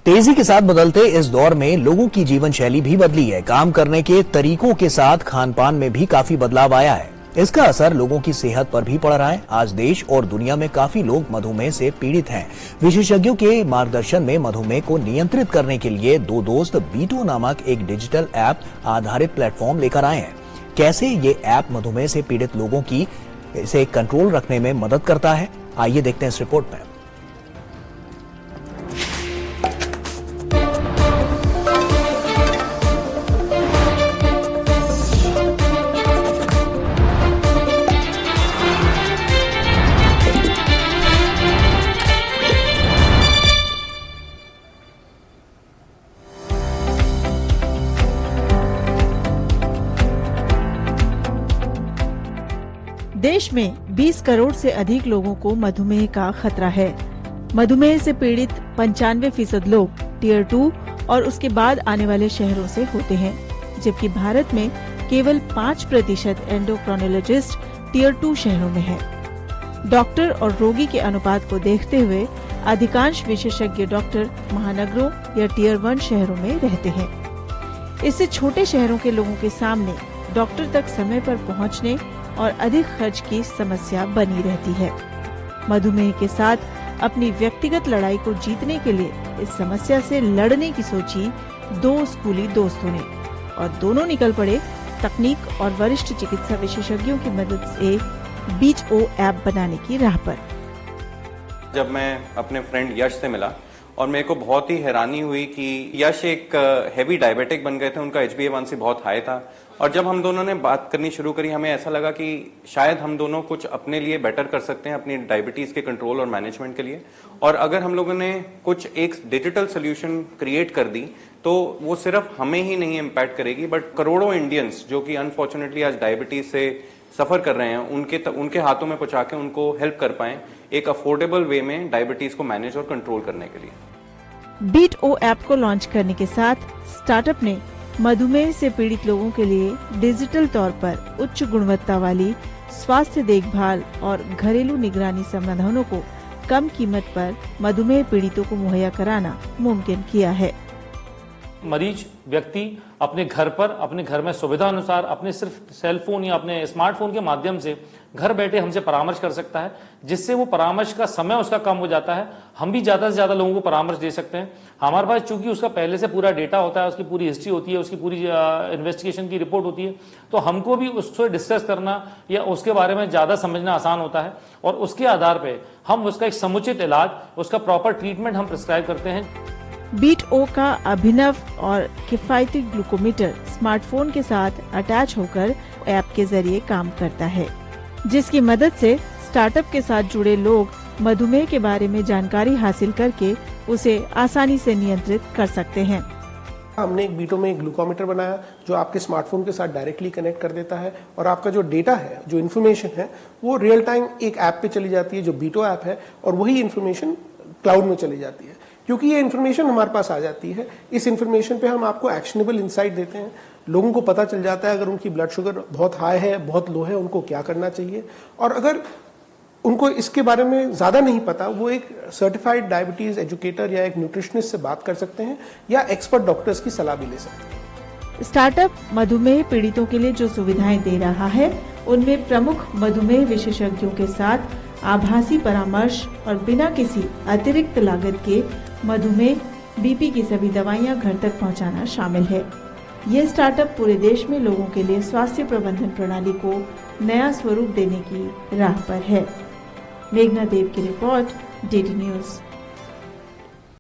तेजी के साथ बदलते इस दौर में लोगों की जीवन शैली भी बदली है। काम करने के तरीकों के साथ खान पान में भी काफी बदलाव आया है। इसका असर लोगों की सेहत पर भी पड़ रहा है। आज देश और दुनिया में काफी लोग मधुमेह से पीड़ित हैं। विशेषज्ञों के मार्गदर्शन में मधुमेह को नियंत्रित करने के लिए दो दोस्त बीटो नामक एक डिजिटल ऐप आधारित प्लेटफॉर्म लेकर आए हैं। कैसे ये ऐप मधुमेह से पीड़ित लोगों की इसे कंट्रोल रखने में मदद करता है, आइए देखते हैं इस रिपोर्ट में। देश में 20 करोड़ से अधिक लोगों को मधुमेह का खतरा है। मधुमेह से पीड़ित 95% लोग टियर 2 और उसके बाद आने वाले शहरों से होते हैं, जबकि भारत में केवल 5% एंडोक्राइनोलॉजिस्ट टियर 2 शहरों में है। डॉक्टर और रोगी के अनुपात को देखते हुए अधिकांश विशेषज्ञ डॉक्टर महानगरों या टियर 1 शहरों में रहते हैं। इससे छोटे शहरों के लोगों के सामने डॉक्टर तक समय पर पहुंचने और अधिक खर्च की समस्या बनी रहती है। मधुमेह के साथ अपनी व्यक्तिगत लड़ाई को जीतने के लिए इस समस्या से लड़ने की सोची दो स्कूली दोस्तों ने, और दोनों निकल पड़े तकनीक और वरिष्ठ चिकित्सा विशेषज्ञों की मदद से बीटो ऐप बनाने की राह पर। जब मैं अपने फ्रेंड यश से मिला और मेरे को बहुत ही हैरानी हुई कि यश एक हेवी डायबिटिक बन गए थे, उनका HbA1c बहुत हाई था। और जब हम दोनों ने बात करनी शुरू करी, हमें ऐसा लगा कि शायद हम दोनों कुछ अपने लिए बेटर कर सकते हैं अपनी डायबिटीज के कंट्रोल और मैनेजमेंट के लिए। और अगर हम लोगों ने कुछ एक डिजिटल सोल्यूशन क्रिएट कर दी तो वो सिर्फ हमें ही नहीं इम्पैक्ट करेगी, बट करोड़ों इंडियंस जो कि अनफॉर्चुनेटली आज डायबिटीज से सफर कर रहे हैं, उनके हाथों में पहुंचा के उनको हेल्प कर पाएं एक अफोर्डेबल वे में डायबिटीज को मैनेज और कंट्रोल करने के लिए। बीटो ऐप को लॉन्च करने के साथ स्टार्टअप ने मधुमेह से पीड़ित लोगों के लिए डिजिटल तौर पर उच्च गुणवत्ता वाली स्वास्थ्य देखभाल और घरेलू निगरानी समाधानों को कम कीमत पर मधुमेह पीड़ितों को मुहैया कराना मुमकिन किया है। मरीज व्यक्ति अपने घर पर अपने घर में सुविधा अनुसार अपने सिर्फ सेल फोन या अपने स्मार्टफोन के माध्यम से घर बैठे हमसे परामर्श कर सकता है, जिससे वो परामर्श का समय उसका कम हो जाता है। हम भी ज्यादा से ज्यादा लोगों को परामर्श दे सकते हैं। हमारे पास चूंकि उसका पहले से पूरा डेटा होता है, उसकी पूरी हिस्ट्री होती है, उसकी पूरी इन्वेस्टिगेशन की रिपोर्ट होती है, तो हमको भी उससे डिस्कस करना या उसके बारे में ज्यादा समझना आसान होता है। और उसके आधार पर हम उसका एक समुचित इलाज, उसका प्रॉपर ट्रीटमेंट हम प्रिस्क्राइब करते हैं। बीटो का अभिनव और किफायती ग्लूकोमीटर स्मार्टफोन के साथ अटैच होकर ऐप के जरिए काम करता है, जिसकी मदद से स्टार्टअप के साथ जुड़े लोग मधुमेह के बारे में जानकारी हासिल करके उसे आसानी से नियंत्रित कर सकते हैं। हमने एक बीटो में एक ग्लूकोमीटर बनाया जो आपके स्मार्टफोन के साथ डायरेक्टली कनेक्ट कर देता है, और आपका जो डेटा है, जो इन्फॉर्मेशन है, वो रियल टाइम एक ऐप पे चली जाती है जो बीटो ऐप है, और वही इन्फॉर्मेशन क्लाउड में चली जाती है। क्योंकि ये इन्फॉर्मेशन हमारे पास आ जाती है, इस इन्फॉर्मेशन पे हम आपको एक्शनेबल इंसाइट देते हैं। लोगों को पता चल जाता है अगर उनकी ब्लड शुगर बहुत हाई है, बहुत लो है, उनको क्या करना चाहिए। और अगर उनको इसके बारे में ज्यादा नहीं पता, वो एक सर्टिफाइड डायबिटीज एजुकेटर या एक न्यूट्रिशनिस्ट से बात कर सकते हैं या एक्सपर्ट डॉक्टर्स की सलाह भी ले सकते हैं। स्टार्टअप मधुमेह पीड़ितों के लिए जो सुविधाएं दे रहा है, उनमें प्रमुख मधुमेह विशेषज्ञों के साथ आभासी परामर्श और बिना किसी अतिरिक्त लागत के मधुमेह बीपी की सभी दवाइयां घर तक पहुंचाना शामिल है। ये स्टार्टअप पूरे देश में लोगों के लिए स्वास्थ्य प्रबंधन प्रणाली को नया स्वरूप देने की राह पर है। मेघना देव की रिपोर्ट, DD न्यूज़।